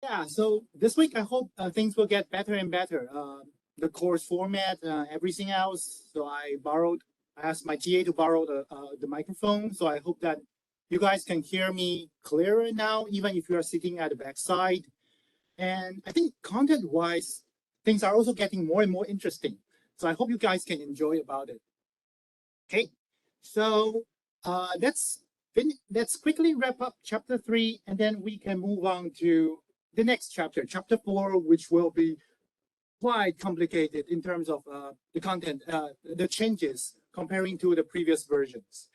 Yeah, so this week I hope things will get better and better. The course format, everything else. So I asked my TA to borrow the microphone. So I hope that you guys can hear me clearer now, even if you are sitting at the backside. And I think content-wise, things are also getting more and more interesting. So I hope you guys can enjoy about it. Okay, so let's quickly wrap up chapter 3, and then we can move on to the next chapter, chapter 4, which will be quite complicated in terms of the content, the changes comparing to the previous versions.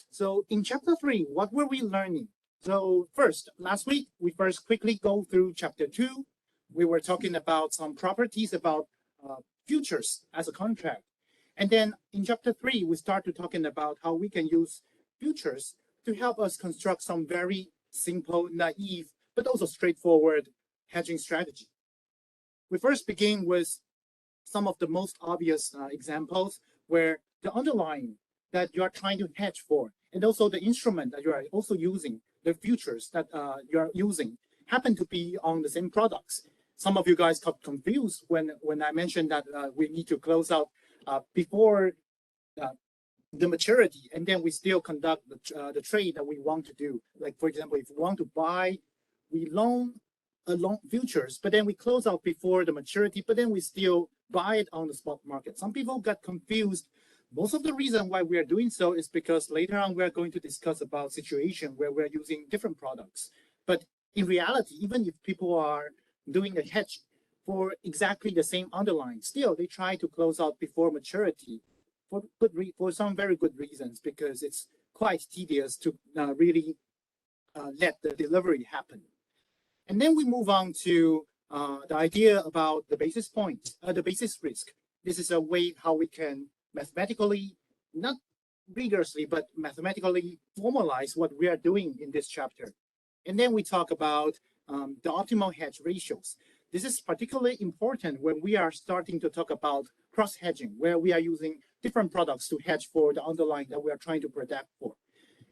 So in chapter 3, what were we learning? So first, last week, we first quickly go through chapter 2. We were talking about some properties about futures as a contract. And then in chapter 3, we started talking about how we can use futures to help us construct some very simple, naive, but also straightforward hedging strategy. We first begin with some of the most obvious examples where the underlying that you are trying to hedge for, and also the instrument that you are also using, the futures that you are using, happen to be on the same products. Some of you guys got confused when I mentioned that we need to close out before the maturity, and then we still conduct the trade that we want to do. Like for example, if we want to buy, we loan long futures, but then we close out before the maturity, but then we still buy it on the spot market. Some people got confused. Most of the reason why we are doing so is because later on we are going to discuss about situation where we're using different products. But in reality, even if people are doing a hedge for exactly the same underlying, still they try to close out before maturity for some very good reasons, because it's quite tedious to really let the delivery happen. And then we move on to the idea about the basis point, the basis risk. This is a way how we can mathematically, not rigorously, but mathematically formalize what we are doing in this chapter. And then we talk about the optimal hedge ratios. This is particularly important when we are starting to talk about cross hedging, where we are using different products to hedge for the underlying that we are trying to protect for.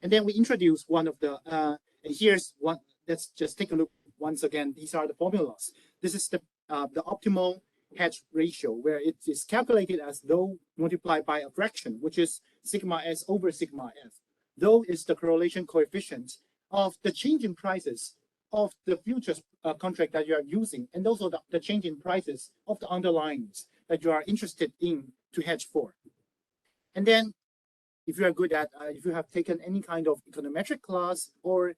And then we introduce one of the, and here's one, let's just take a look once again. These are the formulas. This is the optimal hedge ratio, where it is calculated as rho multiplied by a fraction, which is sigma s over sigma f. Rho is the correlation coefficient of the change in prices of the futures contract that you are using, and also the change in prices of the underlyings that you are interested in to hedge for. And then if you are good at, if you have taken any kind of econometric class, or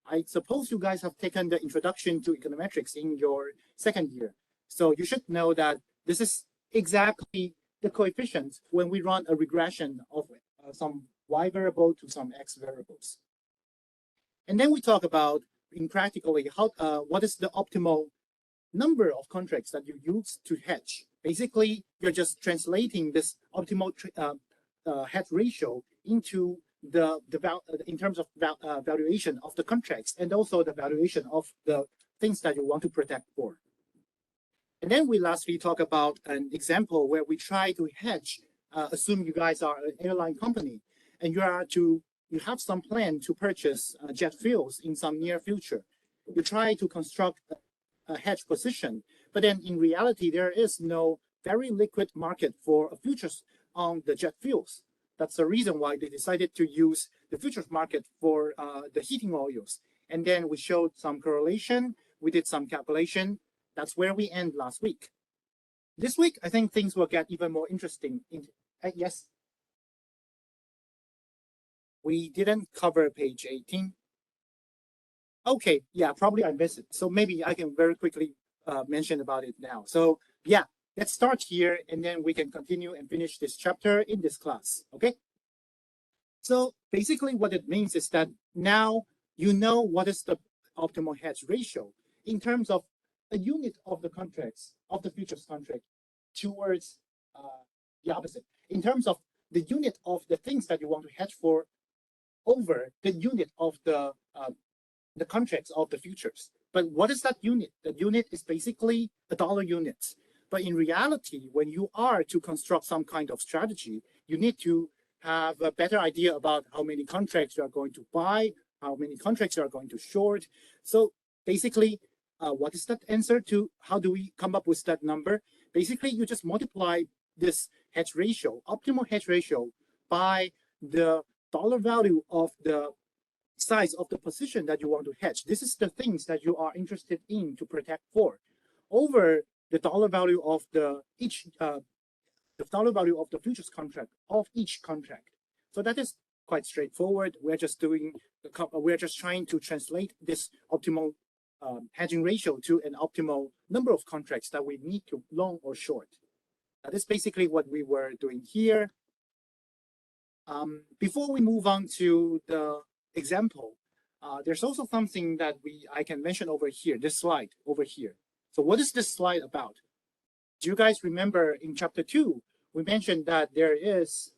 I suppose you guys have taken the introduction to econometrics in your second year. So you should know that this is exactly the coefficient when we run a regression of some y variable to some x variables. And then we talk about, in practically, how what is the optimal number of contracts that you use to hedge. Basically, you're just translating this optimal hedge ratio into in terms of valuation of the contracts, and also the valuation of the things that you want to protect for. And then we lastly talk about an example where we try to hedge. Assume you guys are an airline company, and you have some plan to purchase jet fuels in some near future. You try to construct a hedge position, but then in reality, there is no very liquid market for futures on the jet fuels. That's the reason why they decided to use the futures market for the heating oils. And then we showed some correlation. We did some calculation. That's where we end last week. This week, I think things will get even more interesting. Yes. We didn't cover page 18. Okay, yeah, probably I missed it. So maybe I can very quickly mention about it now. So yeah, let's start here, and then we can continue and finish this chapter in this class, okay? So basically what it means is that now you know what is the optimal hedge ratio in terms of a unit of the contracts, of the futures contract, towards the opposite. In terms of the unit of the things that you want to hedge for over the unit of the contracts of the futures. But what is that unit? The unit is basically a dollar unit. But in reality, when you are to construct some kind of strategy, you need to have a better idea about how many contracts you are going to buy, how many contracts you are going to short. So basically, what is that answer to? How do we come up with that number? Basically, you just multiply this hedge ratio, optimal hedge ratio, by the dollar value of the size of the position that you want to hedge. This is the things that you are interested in to protect for, over the dollar value of the dollar value of the futures contract of each contract. So that is quite straightforward. We're just trying to translate this optimal hedging ratio to an optimal number of contracts that we need to long or short. That's basically what we were doing here. Before we move on to the example, there's also something that I can mention over here, this slide over here. So what is this slide about? Do you guys remember in chapter 2, we mentioned that there is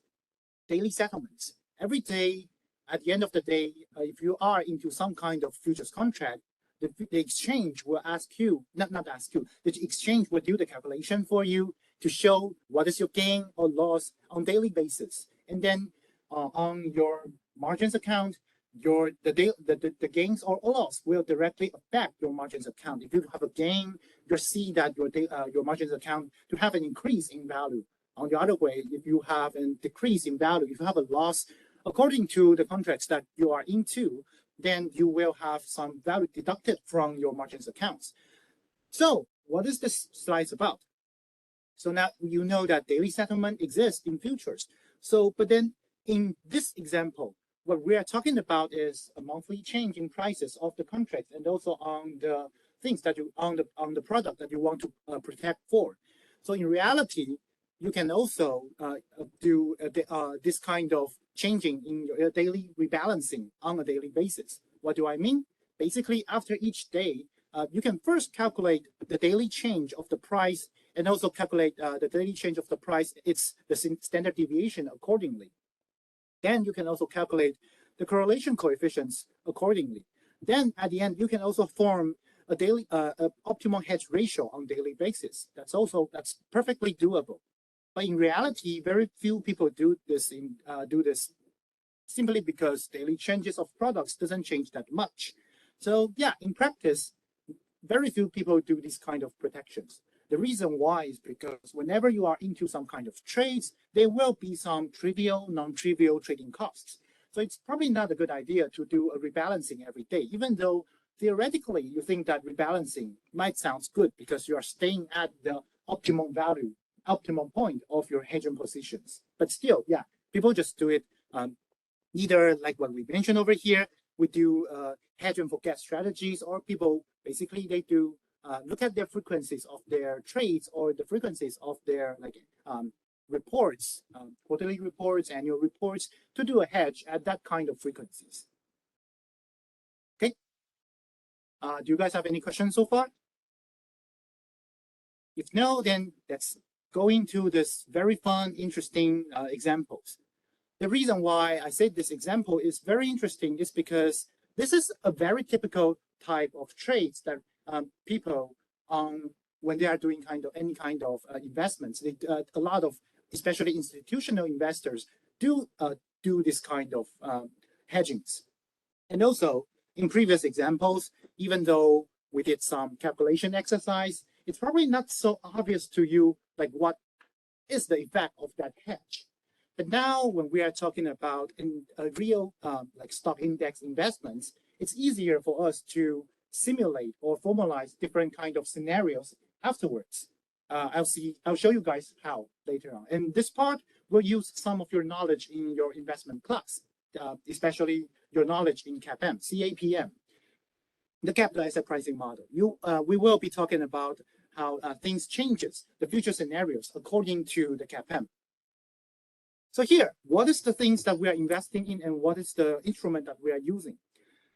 daily settlements. Every day, at the end of the day, if you are into some kind of futures contract, the exchange will ask you, not ask you, the exchange will do the calculation for you to show what is your gain or loss on daily basis. And then on your margins account, the gains or loss will directly affect your margins account. If you have a gain, you'll see that your margins account to have an increase in value. On the other way, if you have a decrease in value, if you have a loss, according to the contracts that you are into, then you will have some value deducted from your margins accounts. So what is this slide about? So now you know that daily settlement exists in futures. So, but then in this example, what we are talking about is a monthly change in prices of the contracts and also on the things that you on the product that you want to protect for. So in reality, you can also do this kind of changing in your daily rebalancing on a daily basis. What do I mean? Basically, after each day, you can first calculate the daily change of the price and also calculate the daily change of the price. It's the standard deviation accordingly. Then you can also calculate the correlation coefficients accordingly. Then at the end, you can also form a daily optimal hedge ratio on daily basis. That's perfectly doable. But in reality, very few people do this simply because daily changes of products doesn't change that much. So yeah, in practice, very few people do these kind of protections. The reason why is because whenever you are into some kind of trades, there will be some trivial, non-trivial trading costs. So it's probably not a good idea to do a rebalancing every day, even though theoretically you think that rebalancing might sound good because you are staying at the optimum value, optimum point of your hedging positions. But still, yeah, people just do it either like what we mentioned over here, we do hedge and forget strategies, or people basically they do look at their frequencies of their trades or the frequencies of their reports, quarterly reports, annual reports, to do a hedge at that kind of frequencies. Okay. Do you guys have any questions so far? If no, then let's go into this very fun, interesting examples. The reason why I said this example is very interesting is because this is a very typical type of trades that people when they are doing any kind of investments, a lot of especially institutional investors do this kind of hedgings. And also in previous examples, even though we did some calculation exercise, it's probably not so obvious to you like what is the effect of that hedge. But now when we are talking about a real like stock index investments, it's easier for us to simulate or formalize different kind of scenarios afterwards. I'll show you guys how later on. And this part will use some of your knowledge in your investment class, especially your knowledge in CAPM, CAPM, the capital asset pricing model. We will be talking about how things changes, the future scenarios according to the CAPM. So here, what is the things that we are investing in and what is the instrument that we are using?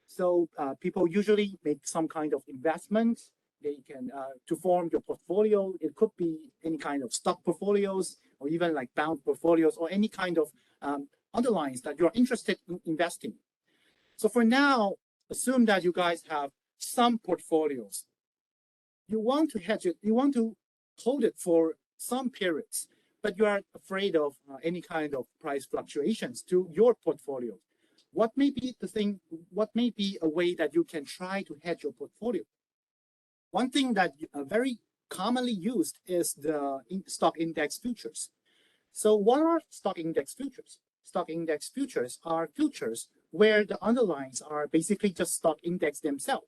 So people usually make some kind of investment. They can, to form your portfolio, it could be any kind of stock portfolios or even like bound portfolios or any kind of underlines that you're interested in investing. So for now, assume that you guys have some portfolios. You want to hedge it, you want to hold it for some periods, but you are afraid of any kind of price fluctuations to your portfolio. What may be the thing, what may be a way that you can try to hedge your portfolio? one thing that very commonly used is the stock index futures. So what are stock index futures? Stock index futures are futures where the underlines are basically just stock index themselves.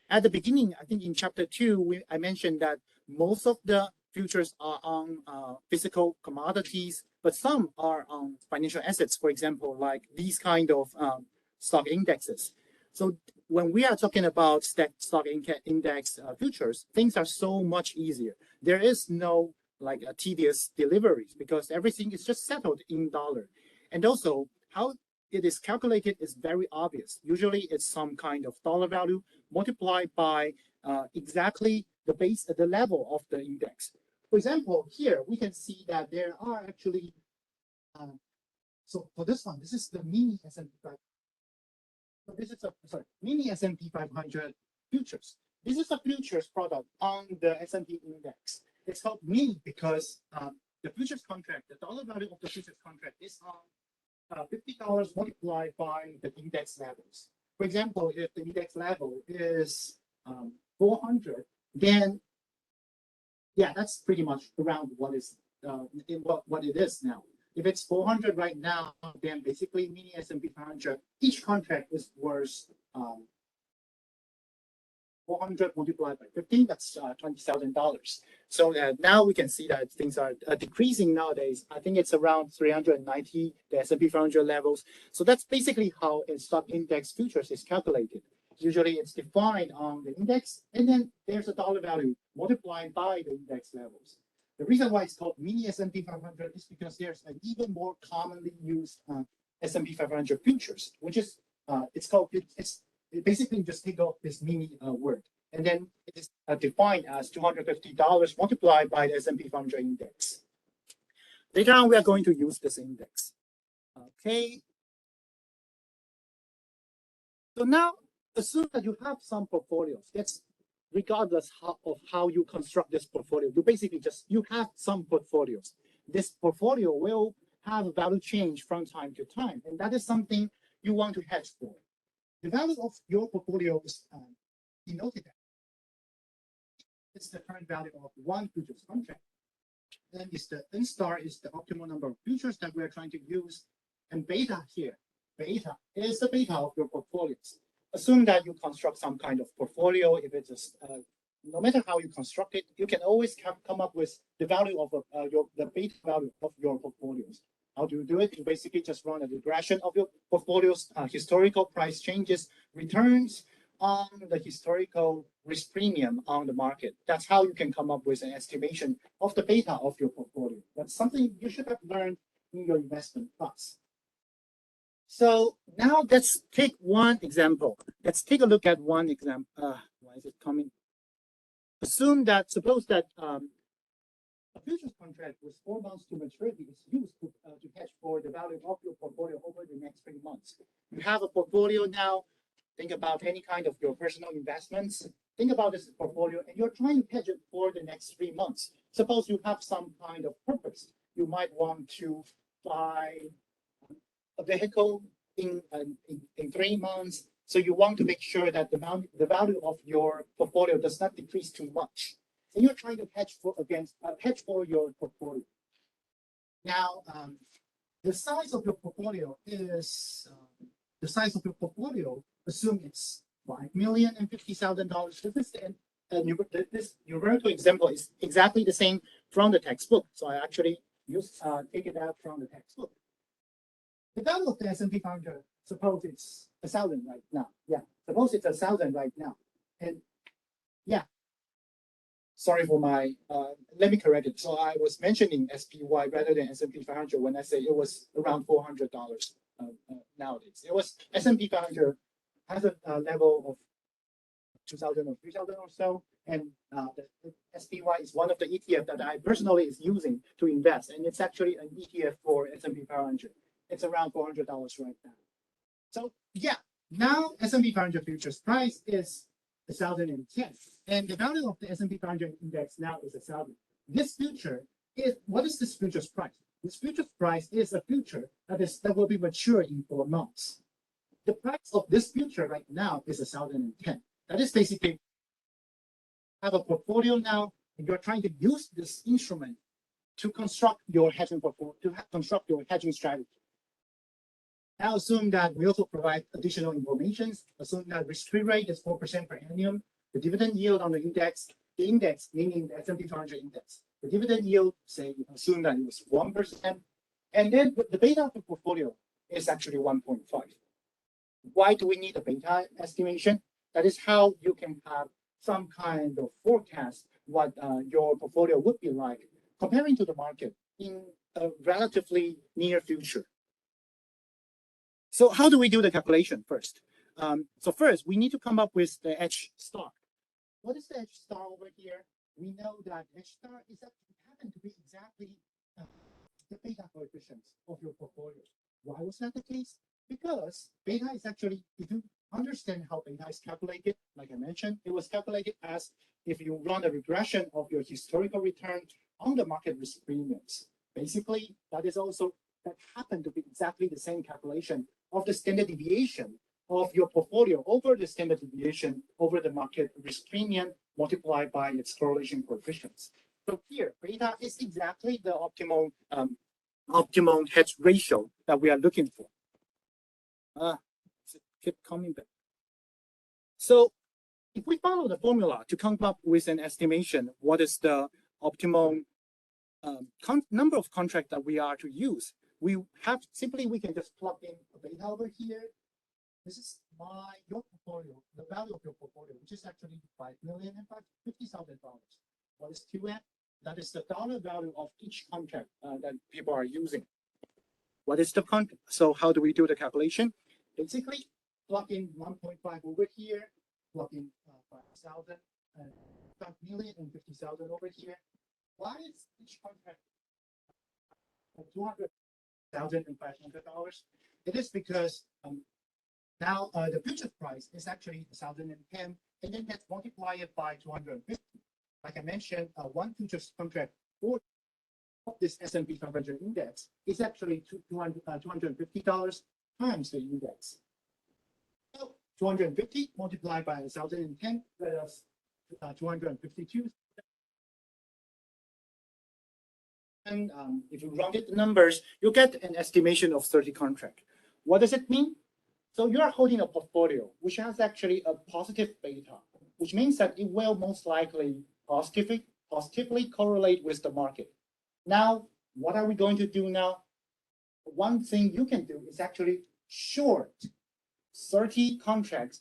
At the beginning, I think in chapter 2, I mentioned that most of the futures are on physical commodities, but some are on financial assets, for example, like these kind of stock indexes. So when we are talking about stock index futures, things are so much easier. There is no like tedious deliveries because everything is just settled in dollar. And also how it is calculated is very obvious. Usually it's some kind of dollar value multiplied by exactly the level of the index. For example, here we can see that there are actually, so for this one, this is the mini S&P 500. So this is mini S&P 500 futures. This is a futures product on the S&P index. It's called mini because the futures contract, the dollar value of the futures contract is on $50 multiplied by the index levels. For example, if the index level is 400, then yeah, that's pretty much around what is what it is now. If it's 400 right now, then basically mini S&P 500, each contract is worth 400 multiplied by 15, that's $20,000. So now we can see that things are decreasing nowadays. I think it's around 390, the S&P 500 levels. So that's basically how a stock index futures is calculated. Usually it's defined on the index, and then there's a dollar value multiplied by the index levels. The reason why it's called mini S&P 500 is because there's an even more commonly used S&P 500 futures, which is it basically just take off this mini word, and then it is defined as $250 multiplied by the S&P 500 index. Later on, we are going to use this index. Okay. So now, assume that you have some portfolios. That's regardless of how you construct this portfolio. You have some portfolios. This portfolio will have a value change from time to time, and that is something you want to hedge for. The value of your portfolio is denoted. It's the current value of one futures contract. Then the N star is the optimal number of futures that we're trying to use. And beta here, beta is the beta of your portfolios. Assume that you construct some kind of portfolio. If it's no matter how you construct it, you can always come up with the value of the beta value of your portfolios. How do you do it? You basically just run a regression of your portfolio's historical price changes, returns on the historical risk premium on the market. That's how you can come up with an estimation of the beta of your portfolio. That's something you should have learned in your investment class. So now let's take one example. Let's take a look at one example. Why is it coming? Suppose that a futures contract with 4 months to maturity is used to hedge for the value of your portfolio over the next 3 months. You have a portfolio now. Think about any kind of your personal investments. Think about this portfolio, and you're trying to hedge it for the next 3 months. Suppose you have some kind of purpose. You might want to buy a vehicle in 3 months. So you want to make sure that the value of your portfolio does not decrease too much. And you're trying to hedge for your portfolio. Now, the size of your portfolio is assume it's $5,050,000. This numerical example is exactly the same from the textbook. So I actually take it out from the textbook. The value of the S&P 500, suppose it's 1,000 right now. Yeah, suppose it's 1,000 right now. And yeah, sorry for my, let me correct it. So I was mentioning SPY rather than S&P 500 when I say it was around $400 nowadays. It was S&P 500 has a level of 2,000 or 3,000 or so. And the SPY is one of the ETF that I personally is using to invest. And it's actually an ETF for S&P 500. It's around $400 right now. So yeah, now S&P 500 futures price is 1,010. And the value of the S&P 500 index now is 1,000. This future what is this futures price? This futures price is a future that will be mature in 4 months. The price of this future right now is 1,010. That is basically have a portfolio now, and you're trying to use this instrument to construct your hedging portfolio, to construct your hedging strategy. Now assume that we also provide additional information. Assume that risk-free rate is 4% per annum. The dividend yield on the index meaning the S&P 500 index. The dividend yield, say, assume that it was 1%, and then the beta of the portfolio is actually 1.5. Why do we need a beta estimation? That is how you can have some kind of forecast what your portfolio would be like comparing to the market in a relatively near future. So how do we do the calculation first? So first, we need to come up with the H star. What is the H star over here? We know that H star is happen to be exactly the beta coefficients of your portfolio. Why was that the case? Because beta is actually, if you understand how beta is calculated, like I mentioned, it was calculated as if you run a regression of your historical return on the market risk premiums. Basically, that happened to be exactly the same calculation of the standard deviation of your portfolio over the standard deviation over the market risk premium multiplied by its correlation coefficients. So here, beta is exactly the optimum hedge ratio that we are looking for. Keep coming back. So if we follow the formula to come up with an estimation, what is the optimum number of contracts that we are to use? We can just plug in a beta over here. This is your portfolio, the value of your portfolio, which is actually $5,050,000. What is QM? That is the dollar value of each contract that people are using. What is the contract? So how do we do the calculation? Basically, plug in 1.5 over here, plug in 5,000 and 5,050,000 over here. Why is each contract $200,000 and $500? It is because now the future price is actually 1,010, and then let's multiply it by 250. Like I mentioned, one futures contract for this S&P 500 index is actually $250 times the index. So 250 multiplied by 1,010, that is 252. And if you round it the numbers, you get an estimation of 30 contracts. What does it mean? So you are holding a portfolio which has actually a positive beta, which means that it will most likely positively correlate with the market. Now, what are we going to do now? One thing you can do is actually short 30 contracts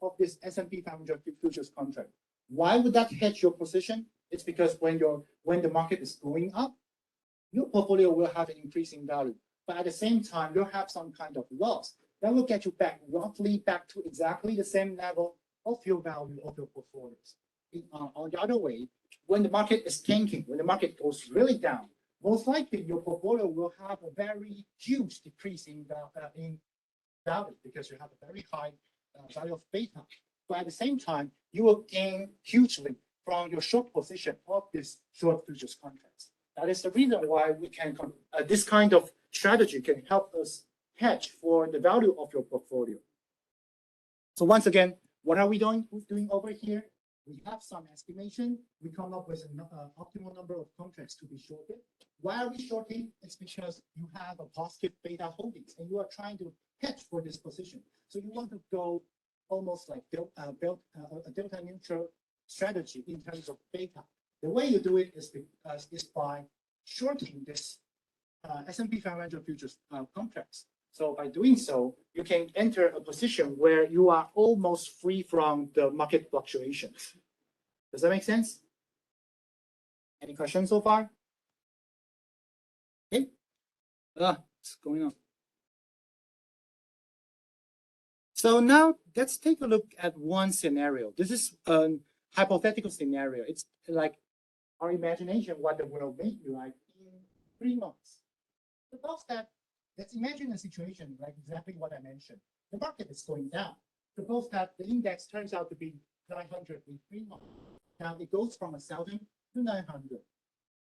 of this S&P 500 futures contract. Why would that hedge your position? It's because when the market is going up, your portfolio will have an increasing value. But at the same time, you'll have some kind of loss. That will get you roughly back to exactly the same level of your value of your portfolios. On the other way, when the market is tanking, when the market goes really down, most likely your portfolio will have a very huge decrease in value because you have a very high value of beta. But at the same time, you will gain hugely from your short position of this short futures contracts. That is the reason why we can this kind of strategy can help us hedge for the value of your portfolio. So once again, what are we doing over here? We have some estimation. We come up with an optimal number of contracts to be shorted. Why are we shorting? It's because you have a positive beta holdings and you are trying to hedge for this position. So you want to go almost like build a delta neutral strategy in terms of beta. The way you do it is by shorting this S&P 500 futures contracts. So by doing so, you can enter a position where you are almost free from the market fluctuations. Does that make sense? Any questions so far? Okay. What's going on? So now let's take a look at one scenario. This is a hypothetical scenario. It's like our imagination what the world may be like in 3 months. Suppose that, let's imagine a situation like exactly what I mentioned. The market is going down. Suppose that the index turns out to be 900 in 3 months. Now it goes from 1,000 to 900.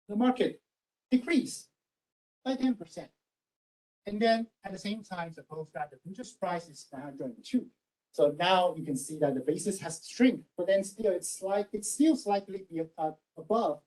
The market decreased by 10%. And then at the same time, suppose that the futures price is 902. So now you can see that the basis has shrunk, but then still it's still slightly above.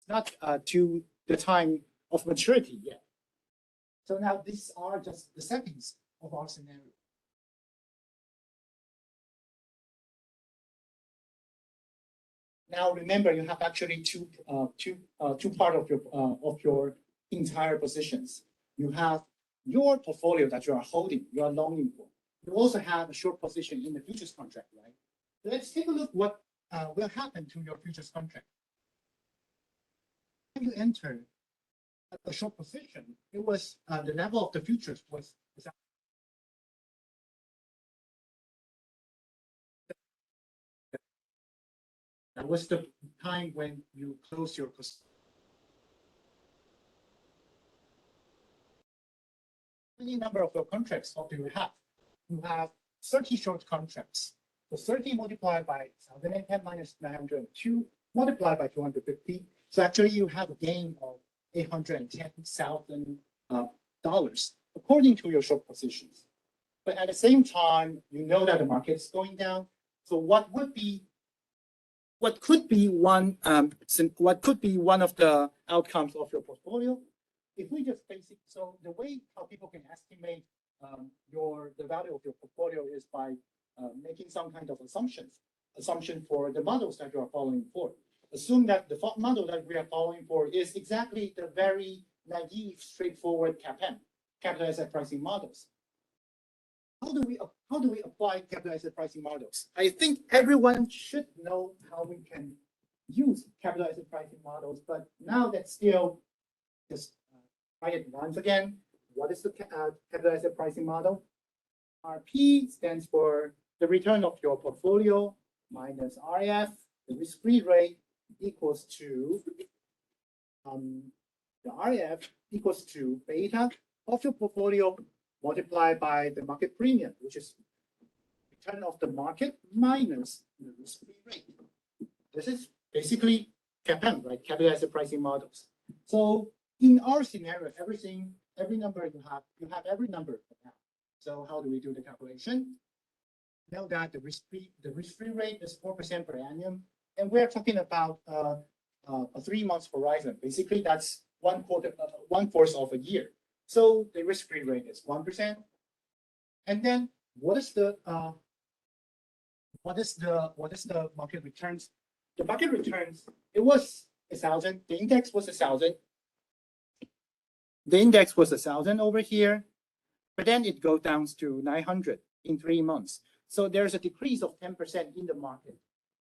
Not to the time of maturity yet. So now these are just the settings of our scenario. Now remember, you have actually two part of your entire positions. You have your portfolio that you are holding, you are longing for. You also have a short position in the futures contract, right? Let's take a look what will happen to your futures contract. When you enter a short position, it was the level of the futures was that was the time when you close your position. Any number of your contracts, what do you have? You have 30 short contracts. So 30 multiplied by 1010 minus 902 multiplied by 250. So actually you have a gain of $810,000 according to your short positions. But at the same time, you know that the market is going down. So what could be one of the outcomes of your portfolio? If we just so the way how people can estimate the value of your portfolio is by making some kind of assumption for the models that you are following for. Assume that the model that we are following for is exactly the very naive, straightforward CAPM, capital asset pricing models. How do we apply capital asset pricing models? I think everyone should know how we can use capital asset pricing models, but now that's still just try it once again. What is the capital asset pricing model? RP stands for the return of your portfolio minus RF, the risk-free rate equals to the RF equals to beta of your portfolio multiplied by the market premium, which is return of the market minus the risk-free rate. This is basically CAPM, right? Capital asset pricing models. So in our scenario, every number you have every number now. So how do we do the calculation? Know that the risk-free rate is 4% per annum, and we're talking about a 3 months horizon. Basically, that's 1/4 of a year. So the risk-free rate is 1%. And then what is the market returns? The market returns, it was 1,000. The index was 1,000. The index was 1,000 over here, but then it goes down to 900 in 3 months. So there's a decrease of 10% in the market.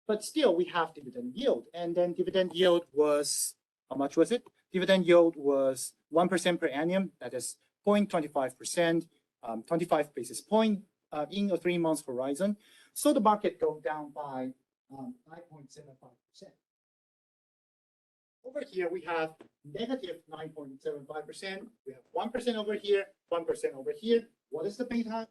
But still, we have dividend yield. And then dividend yield was, how much was it? Dividend yield was 1% per annum. That is 0.25%, 25 basis point in a 3 months horizon. So the market goes down by 9.75%. Over here, we have negative 9.75%. We have 1% over here, 1% over here. What is the beta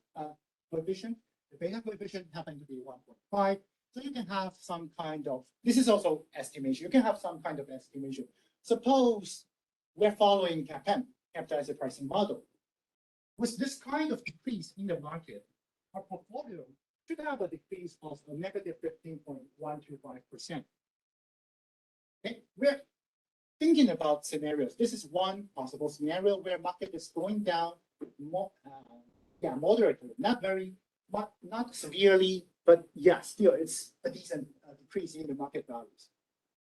coefficient? The beta coefficient happens to be 1.5. So you can have some kind of, this is also estimation. You can have some kind of estimation. Suppose we're following CAPM, capital asset pricing model. With this kind of decrease in the market, our portfolio should have a decrease of a negative 15.125%. Okay, we're thinking about scenarios. This is one possible scenario where market is going down moderately, not severely, but yeah, still it's a decent decrease in the market values.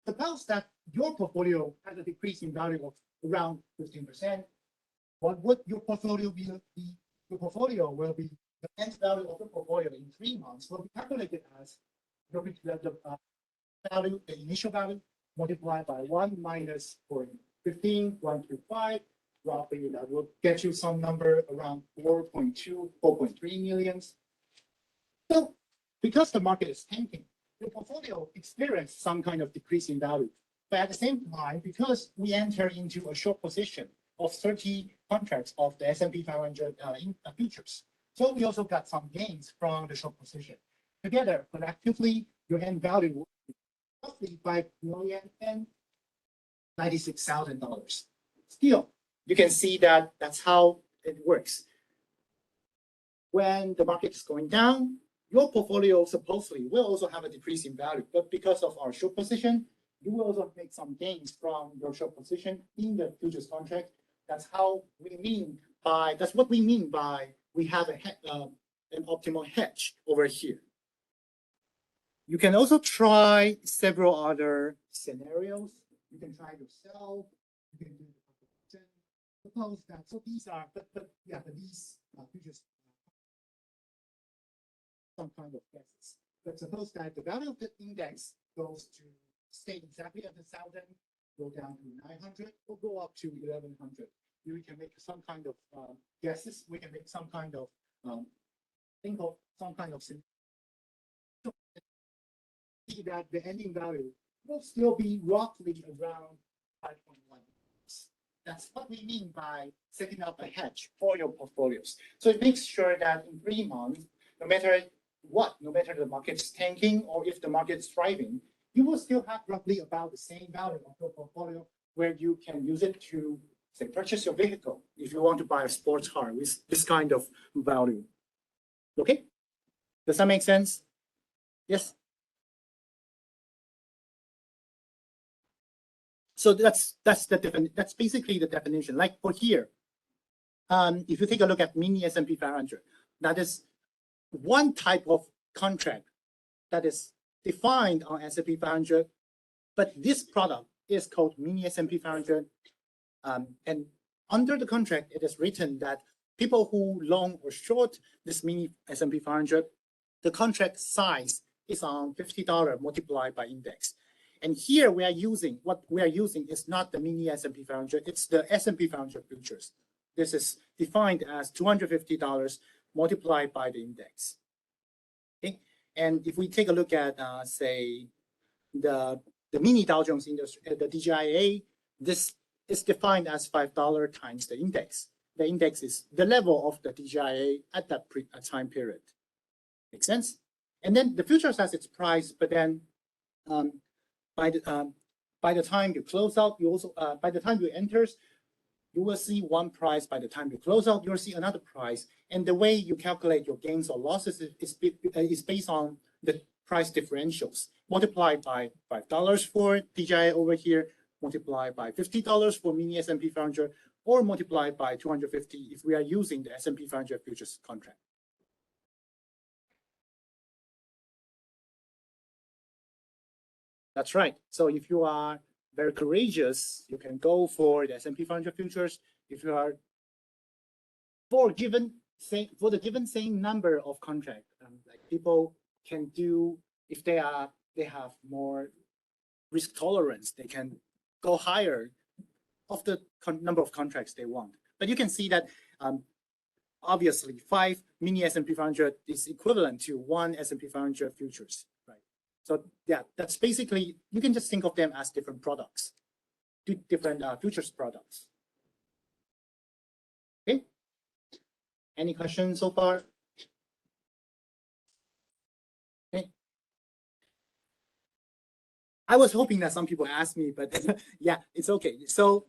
Suppose that your portfolio has a decrease in value of around 15%. What would your portfolio be? Your portfolio will be the end value of the portfolio in 3 months will be calculated as the value, the initial value multiplied by 1 minus 0.15, 125. Roughly, that will get you some number around 4.2, 4.3 millions. So, because the market is tanking, your portfolio experienced some kind of decrease in value. But at the same time, because we enter into a short position, of 30 contracts of the S&P 500 futures. So we also got some gains from the short position. Together, collectively, your end value will be roughly $5,096,000. Still, you can see that that's how it works. When the market is going down, your portfolio supposedly will also have a decrease in value, but because of our short position, you will also make some gains from your short position in the futures contract. That's what we mean by we have an optimal hedge over here. You can also try several other scenarios. You can try yourself. You can do suppose that. So these are, but these futures some kind of guesses. But suppose that the value of the index goes to stay exactly at 1,000, go down to 900, or go up to 1,100. We can make some kind of guesses. We can make some kind of think of some kind of see that the ending value will still be roughly around 5.1. That's what we mean by setting up a hedge for your portfolios. So it makes sure that in 3 months, no matter what, no matter the market's tanking or if the market's thriving, you will still have roughly about the same value of your portfolio where you can use it to, say, purchase your vehicle if you want to buy a sports car with this kind of value. Okay? Does that make sense? Yes? So that's basically the definition. Like for here, if you take a look at mini S&P 500, that is one type of contract that is defined on S&P 500, but this product is called mini S&P 500, and under the contract, it is written that people who long or short this mini S&P 500, the contract size is on $50 multiplied by index. And here what we are using is not the mini S&P 500, it's the S&P 500 futures. This is defined as $250 multiplied by the index. Okay, and if we take a look at, say, the mini Dow Jones industry, the DJIA, this is defined as $5 times the index. The index is the level of the DJIA at that time period. Make sense? And then the futures has its price, but then by the time you close out, you also by the time you enters, you will see one price. By the time you close out, you'll see another price. And the way you calculate your gains or losses is based on the price differentials multiplied by $5 for DJI over here, multiplied by $50 for mini S&P 500, or multiplied by 250 if we are using the S&P 500 futures contract. That's right. So if you are very courageous, you can go for the S&P 500 futures. If you are for the given same number of contract, like people can do, if they have more risk tolerance, they can go higher of the number of contracts they want. But you can see that obviously 5 mini S&P 500 is equivalent to 1 S&P 500 futures, right? So yeah, that's basically, you can just think of them as different products, different futures products. Okay. Any questions so far? Okay. I was hoping that some people ask me, but yeah, it's okay. So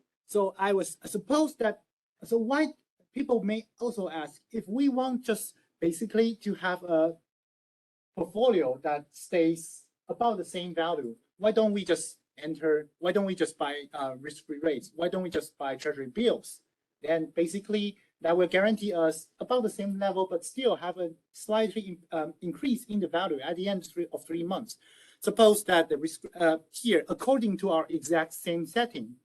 I suppose that, so why people may also ask, if we want just basically to have a portfolio that stays about the same value, why don't we just buy risk-free rates? Why don't we just buy treasury bills? Then basically that will guarantee us about the same level, but still have a slightly increase in the value at the end of 3 months. Suppose that the risk here, according to our exact same setting,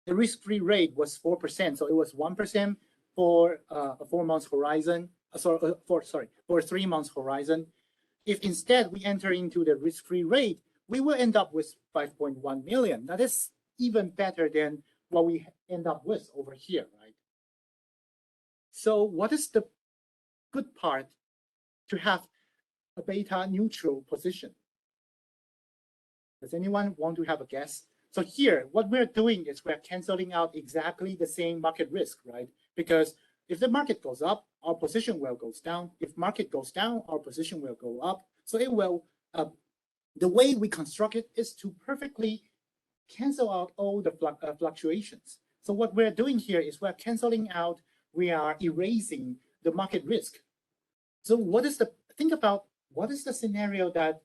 the risk-free rate was 4%, so it was 1% for a 4 months horizon. For a 3 months horizon. If instead we enter into the risk-free rate, we will end up with 5.1 million. That is even better than what we end up with over here, right? So what is the good part to have a beta neutral position? Does anyone want to have a guess? So here, what we're doing is we're canceling out exactly the same market risk, right? Because if the market goes up, our position will goes down. If market goes down, our position will go up. So it will, the way we construct it is to perfectly cancel out all the fluctuations. So what we're doing here is we're canceling out, we are erasing the market risk. So think about what is the scenario that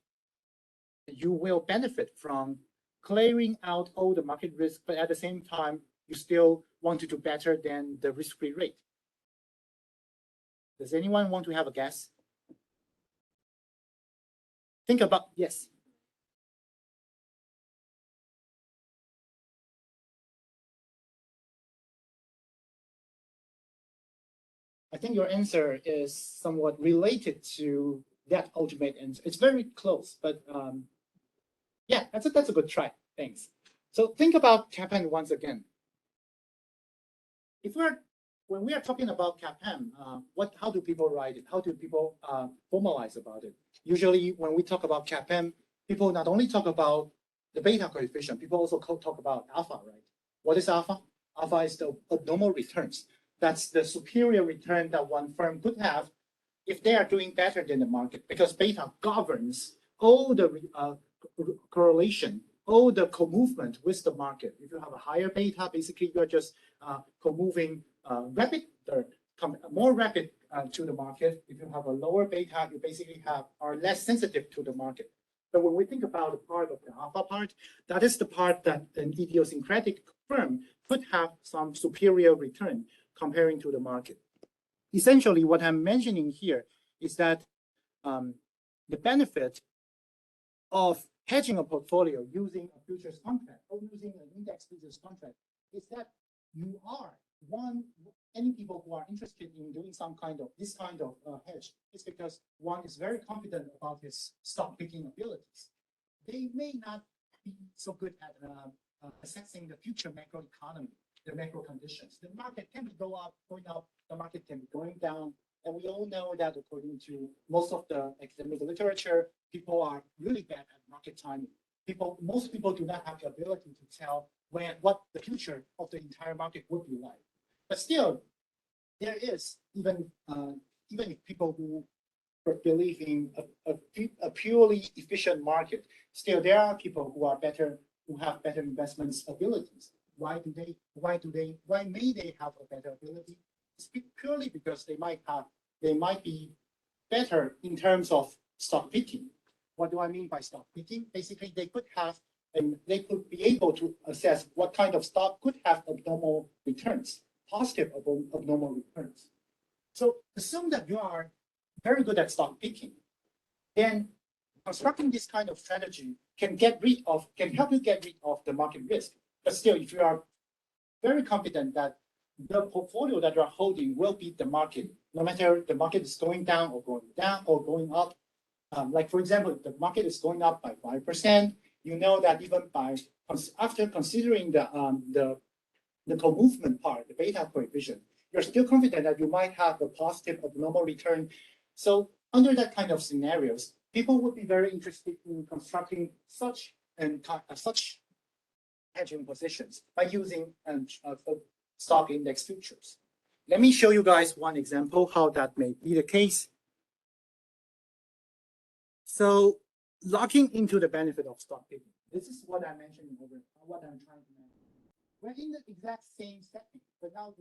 you will benefit from clearing out all the market risk, but at the same time, you still want to do better than the risk-free rate. Does anyone want to have a guess? Think about, yes. I think your answer is somewhat related to that ultimate answer. It's very close, but yeah, that's a good try. Thanks. So think about CAPM once again. When we are talking about CAPM, how do people write it? How do people formalize about it? Usually, when we talk about CAPM, people not only talk about the beta coefficient, people also talk about alpha, right? What is alpha? Alpha is the abnormal returns. That's the superior return that one firm could have if they are doing better than the market, because beta governs all the correlation, all the co-movement with the market. If you have a higher beta, basically you're just co-moving more rapid to the market. If you have a lower beta, you basically are less sensitive to the market. But when we think about the part of the alpha part, that is the part that an idiosyncratic firm could have some superior return comparing to the market. Essentially, what I'm mentioning here is that the benefit of hedging a portfolio using a futures contract or using an index futures contract is that you are any people who are interested in doing this kind of hedge is because one is very confident about his stock picking abilities. They may not be so good at assessing the future macroeconomy, the macro conditions. The market can be going up, the market can be going down. And we all know that according to most of the academic literature, people are really bad at market timing. Most people do not have the ability to tell what the future of the entire market would be like. But still, there is, even if people who believe in a purely efficient market, still there are people who have better investment abilities. Why may they have a better ability? It's purely because they might be better in terms of stock picking. What do I mean by stock picking? Basically, they could be able to assess what kind of stock could have abnormal returns, positive abnormal returns. So assume that you are very good at stock picking, then constructing this kind of strategy can help you get rid of the market risk. But still, if you are very confident that the portfolio that you are holding will beat the market, no matter the market is going down or going up. Like for example, if the market is going up by 5%, you know that even after considering the co-movement part, the beta coefficient, you're still confident that you might have a positive abnormal return. So under that kind of scenarios, people would be very interested in constructing such hedging positions by using stock index futures. Let me show you guys one example how that may be the case. So locking into the benefit of stock picking. This is what I mentioned over what I'm trying to mention. We're in the exact same setting, but now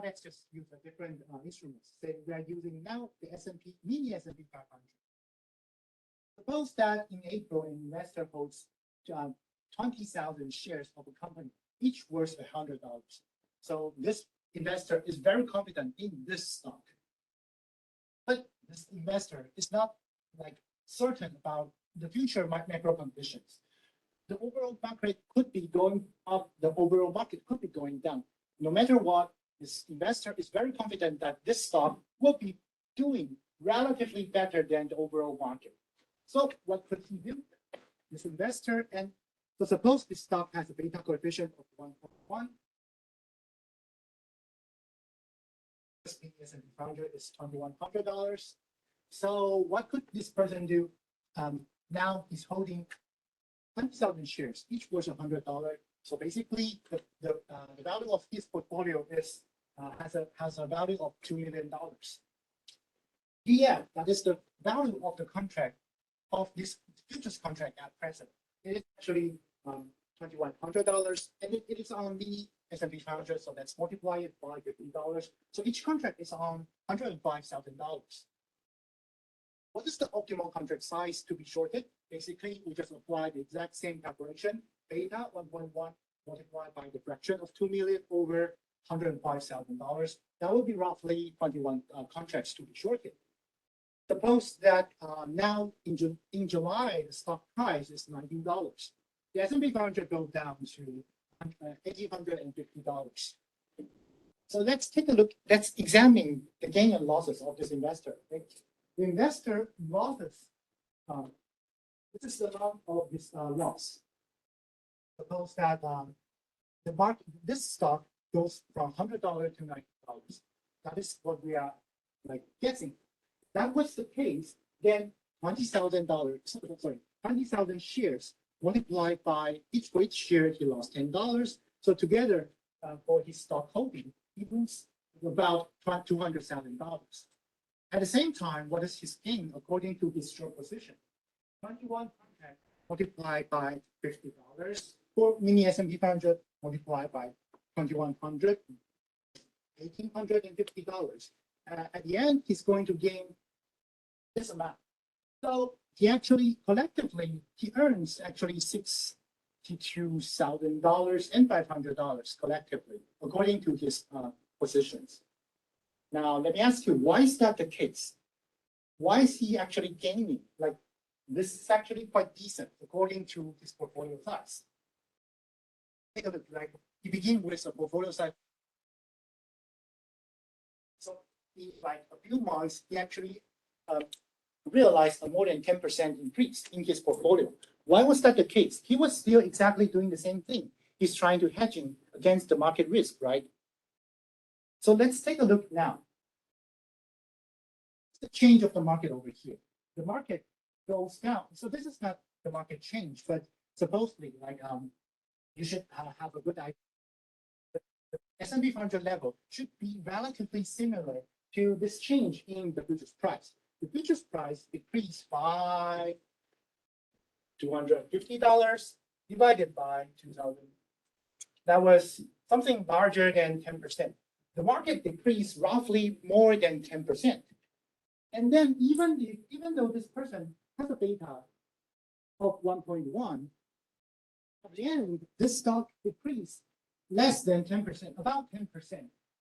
let's just use a different instruments. Say we are using now the mini S&P 500. Suppose that in April, an investor holds 20,000 shares of a company, each worth $100. So this investor is very confident in this stock. But this investor is not certain about the future macro conditions. The overall market could be going up, the overall market could be going down. No matter what, this investor is very confident that this stock will be doing relatively better than the overall market. So what could he do? This investor, and so suppose this stock has a beta coefficient of 1.1. S&P 500 is $2,100. So what could this person do? Now he's holding 20,000 shares, each worth $100. So basically, the value of his portfolio is has a value of $2 million. DF, that is the value of the contract of this futures contract at present. It is actually $2,100, and it is on the S&P 500. So let's multiply it by $50. So each contract is on $105,000. What is the optimal contract size to be shorted? Basically, we just apply the exact same calculation, beta 1.1 multiplied by the fraction of 2 million over $105,000. That would be roughly 21 contracts to be shorted. Suppose that now in July, the stock price is $19. The S&P 500 goes down to $1,850. So let's take a look. Let's examine the gain and losses of this investor. Right? The investor losses. This is the amount of this loss. Suppose that the market, this stock goes from $100 to $90. That is what we are like guessing. That was the case. Then $20,000. Sorry, 20,000 shares multiplied by each for each share he lost $10. So together for his stock holding, he loses about $200,000. At the same time, what is his gain according to his short position? 21 contract multiplied by $50 for mini S&P 500 multiplied by 2,100, $1,850. At the end, he's going to gain this amount. So he actually collectively he earns actually $62,000 and $500 collectively according to his positions. Now, let me ask you, why is that the case? Why is he actually gaining? Like, this is actually quite decent according to his portfolio size. Take a look, like, he begins with a portfolio size. So, in like a few months, he actually realized a more than 10% increase in his portfolio. Why was that the case? He was still exactly doing the same thing. He's trying to hedging against the market risk, right? So let's take a look now. The change of the market over here. The market goes down. So this is not the market change, but supposedly, like you should have a good idea. The S&P 500 level should be relatively similar to this change in the futures price. The futures price decreased by $250 divided by 2,000. That was something larger than 10%. The market decreased roughly more than 10%. And then even though this person has a beta of 1.1, at the end, this stock decreased less than 10%, about 10%.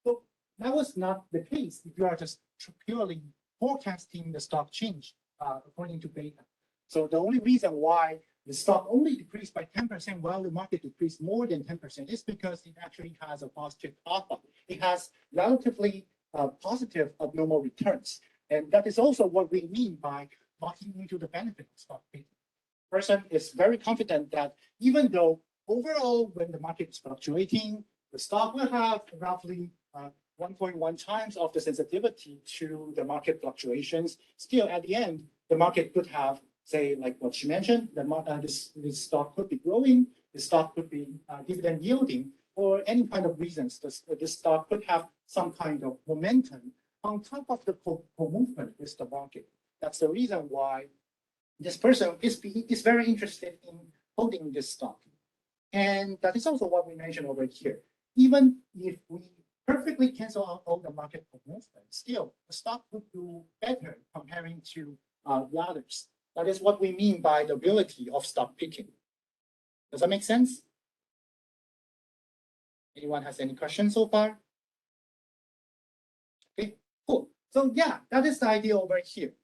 So that was not the case if you are just purely forecasting the stock change according to beta. So the only reason why the stock only decreased by 10% while the market decreased more than 10% is because it actually has a positive alpha. It has relatively positive abnormal returns. And that is also what we mean by locking into the benefit of stock picking. Person is very confident that even though overall when the market is fluctuating, the stock will have roughly 1.1 times of the sensitivity to the market fluctuations. Still, at the end, the market could have, say, like what she mentioned, this stock could be growing, the stock could be dividend yielding, or any kind of reasons. This stock could have some kind of momentum on top of the movement with the market. That's the reason why this person is very interested in holding this stock. And that is also what we mentioned over here. Even if we perfectly cancel out all the market movement, still the stock would do better comparing to the others. That is what we mean by the ability of stock picking. Does that make sense? Anyone has any questions so far? Okay, cool. So yeah, that is the idea over here.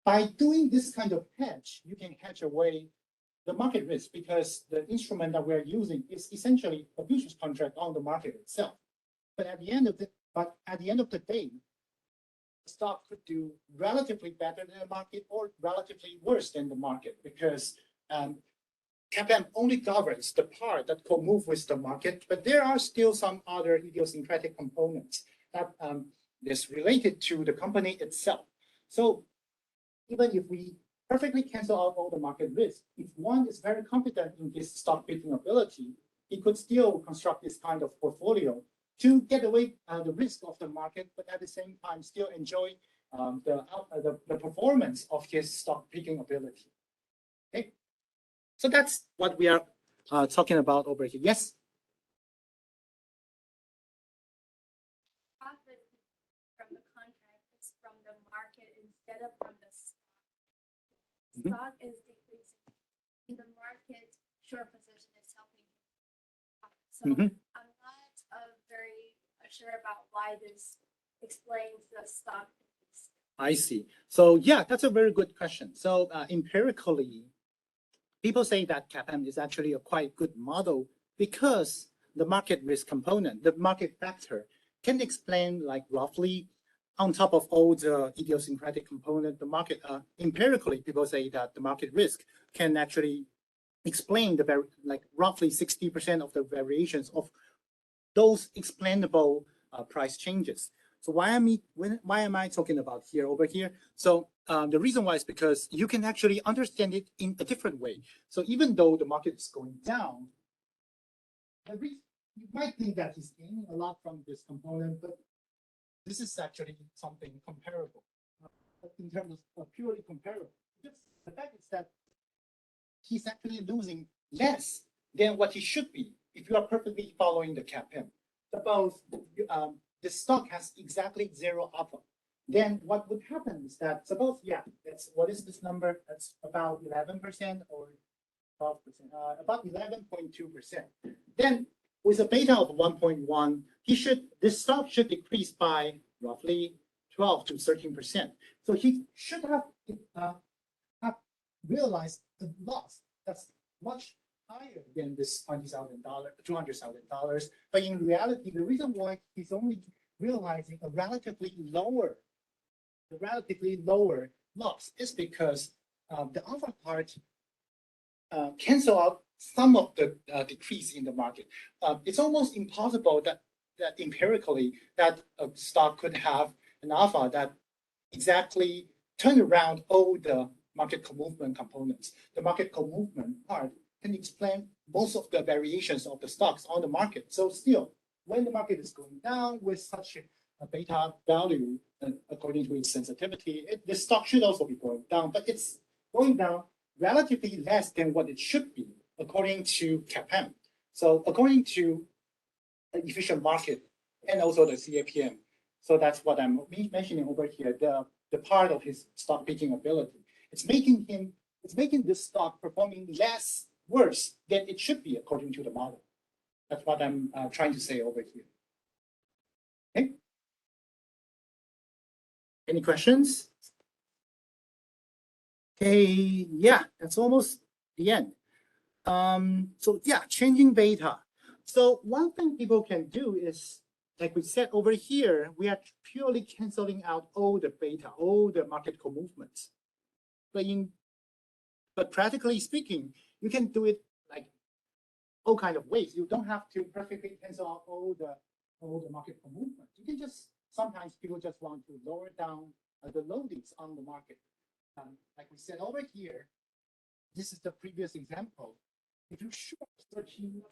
By doing this kind of hedge, you can hedge away the market risk because the instrument that we're using is essentially a futures contract on the market itself. But at the end of the day, the stock could do relatively better than the market or relatively worse than the market because CAPM only governs the part that could move with the market, but there are still some other idiosyncratic components that is related to the company itself. So even if we perfectly cancel out all the market risk. If one is very confident in his stock picking ability, he could still construct this kind of portfolio to get away the risk of the market, but at the same time still enjoy the performance of his stock picking ability. Okay, so that's what we are talking about over here. Yes. Profit from the contract is from the market instead of from the stock. Mhm. Stock is decreasing. In the market, short position is helping. So Mhm. I'm not very sure about why this explains the stock decrease. I see. So yeah, that's a very good question. So empirically, people say that CAPM is actually a quite good model because the market risk component, the market factor, can explain like roughly on top of all the idiosyncratic component, the market empirically people say that the market risk can actually explain the like roughly 60% of the variations of those explainable price changes. So why am I talking about here over here? So the reason why is because you can actually understand it in a different way. So even though the market is going down, you might think that he's gaining a lot from this component, but this is actually something comparable in terms of purely comparable. Just the fact is that he's actually losing less than what he should be if you are perfectly following the CAPM. Suppose the stock has exactly zero alpha. Then what would happen is that suppose, yeah, that's what is this number? That's about 11% or 12%, about 11.2%. Then with a beta of 1.1, this stock should decrease by roughly 12 to 13%. So he should have realized the loss that's much higher than this $20,000, $200,000. But in reality, the reason why he's only realizing a relatively lower loss is because the alpha part cancel out some of the decrease in the market. It's almost impossible that empirically that a stock could have an alpha that exactly turn around all the market co-movement components. The market co-movement part can explain most of the variations of the stocks on the market. So still, when the market is going down with such a beta value, according to its sensitivity, the stock should also be going down, but it's going down relatively less than what it should be, according to CAPM. So according to the efficient market and also the CAPM. So that's what I'm mentioning over here, the part of his stock picking ability. It's making this stock performing worse than it should be according to the model. That's what I'm trying to say over here. Okay. Any questions? Okay, yeah, that's almost the end. So yeah, changing beta. So one thing people can do is, like we said over here, we are purely canceling out all the beta, all the market co-movements. But practically speaking, you can do it like all kind of ways. You don't have to perfectly cancel out all the market co-movements. You can just, sometimes people just want to lower down the loadings on the market. Like we said over here, this is the previous example. If you short 30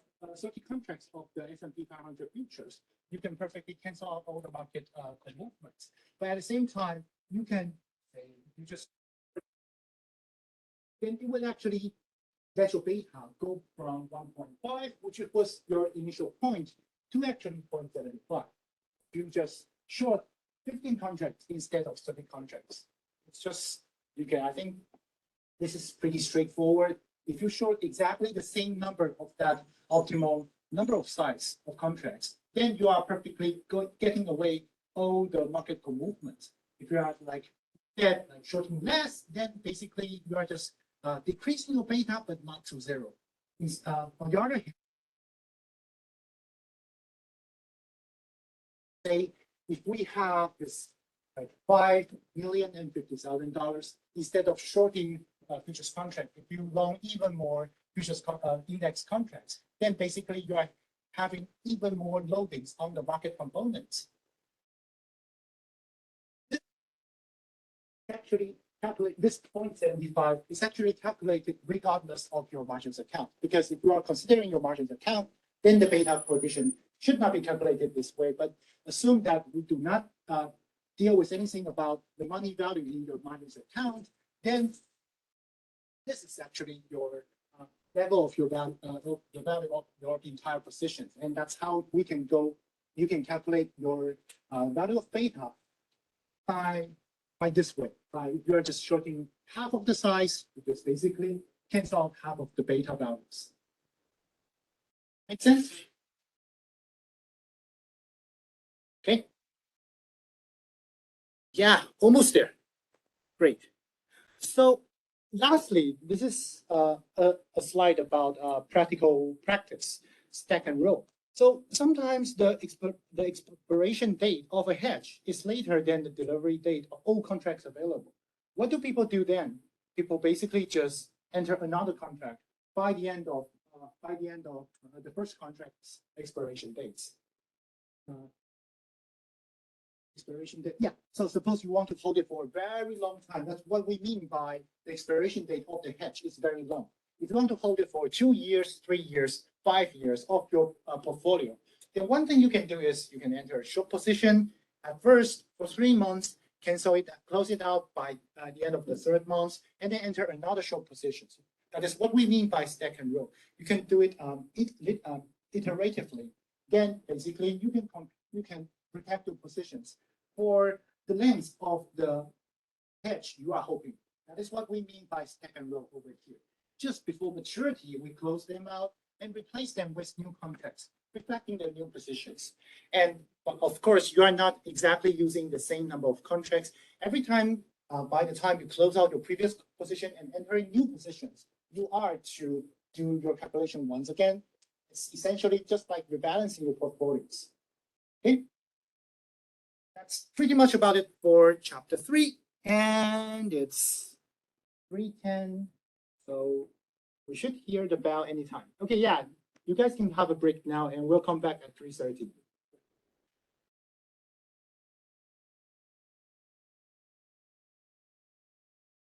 contracts of the S&P 500 futures, you can perfectly cancel out all the market movements. But at the same time, you can say, then it will actually let your beta go from 1.5, which was your initial point, to actually 0.75. You just short 15 contracts instead of 30 contracts. It's just, I think this is pretty straightforward. If you short exactly the same number of that optimal number of size of contracts, then you are perfectly getting away all the market movements. If you are like shorting less, then basically you are just decreasing your beta, but not to zero. On the other hand, say if we have this like $5 million and $50,000, instead of shorting futures contract, if you long even more futures index contracts, then basically you are having even more loadings on the market components. This actually calculate this 0.75 is actually calculated regardless of your margins account. Because if you are considering your margins account, then the beta coefficient should not be calculated this way. But assume that we do not deal with anything about the money value in your margins account, then this is actually your level of your value, the value of your entire position. And that's how we can go, you can calculate your value of beta by this way. If you're just shorting half of the size, you just basically cancel out half of the beta values. Make sense? Okay. Yeah, almost there. Great. So lastly, this is a slide about practical practice, stack and roll. So sometimes the expiration date of a hedge is later than the delivery date of all contracts available. What do people do then? People basically just enter another contract by the end of the first contract's expiration dates. Expiration date. Yeah. So suppose you want to hold it for a very long time. That's what we mean by the expiration date of the hedge is very long. If you want to hold it for 2 years, 3 years, 5 years of your portfolio, then one thing you can do is you can enter a short position at first for 3 months, cancel it, close it out by the end of the 3rd month, and then enter another short position. So that is what we mean by stack and roll. You can do it iteratively. Then basically you can protect your positions for the length of the hedge you are hoping. That is what we mean by stack and roll over here. Just before maturity, we close them out and replace them with new contracts, reflecting the new positions. And of course, you are not exactly using the same number of contracts. Every time, by the time you close out your previous position and enter new positions, you are to do your calculation once again. It's essentially just like rebalancing your portfolios. Okay. That's pretty much about it for chapter 3, and it's 3:10, so we should hear the bell anytime. Okay, yeah, you guys can have a break now, and we'll come back at 3:30.